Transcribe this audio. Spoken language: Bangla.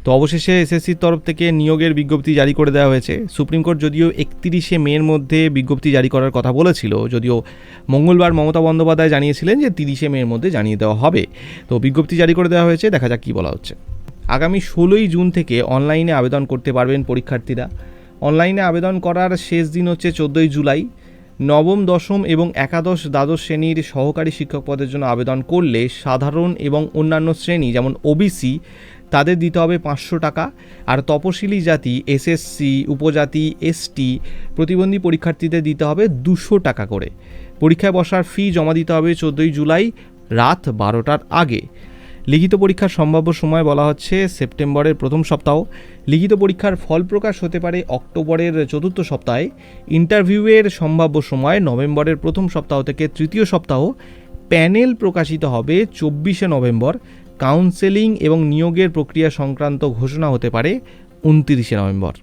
তো অবশেষে এসএসসির তরফ থেকে নিয়োগের বিজ্ঞপ্তি জারি করে দেওয়া হয়েছে। সুপ্রিম কোর্ট যদিও 31শে মের মধ্যে বিজ্ঞপ্তি জারি করার কথা বলেছিল, যদিও মঙ্গলবার মমতা বন্দ্যোপাধ্যায় জানিয়েছিলেন যে 30শে মের মধ্যে জানিয়ে দেওয়া হবে। তো বিজ্ঞপ্তি জারি করে দেওয়া হয়েছে, দেখা যাক কী বলা হচ্ছে। আগামী 16ই জুন থেকে অনলাইনে আবেদন করতে পারবেন পরীক্ষার্থীরা। অনলাইনে আবেদন করার শেষ দিন হচ্ছে 14ই জুলাই। নবম, দশম এবং একাদশ, দ্বাদশ শ্রেণীর সহকারী শিক্ষক পদের জন্য আবেদন করলে সাধারণ এবং অন্যান্য শ্রেণী যেমন ওবিসি তাদের দিতে হবে 500 টাকা, আর তপশিলি জাতি, এসএসসি, উপজাতি, এসটি, প্রতিবন্ধী পরীক্ষার্থীদের দিতে হবে 200 টাকা করে। পরীক্ষায় বসার ফি জমা দিতে হবে 14ই জুলাই রাত 12টার আগে। লিখিত পরীক্ষার সম্ভাব্য সময় বলা হচ্ছে সেপ্টেম্বরের প্রথম সপ্তাহ। লিখিত পরীক্ষার ফল প্রকাশ হতে পারে অক্টোবরের চতুর্থ সপ্তাহে। ইন্টারভিউয়ের সম্ভাব্য সময় নভেম্বরের প্রথম সপ্তাহ থেকে তৃতীয় সপ্তাহ। প্যানেল প্রকাশিত হবে 24শে নভেম্বর। কাউন্সেলিং এবং নিয়োগের প্রক্রিয়া সংক্রান্ত ঘোষণা হতে পারে 29শে নভেম্বর।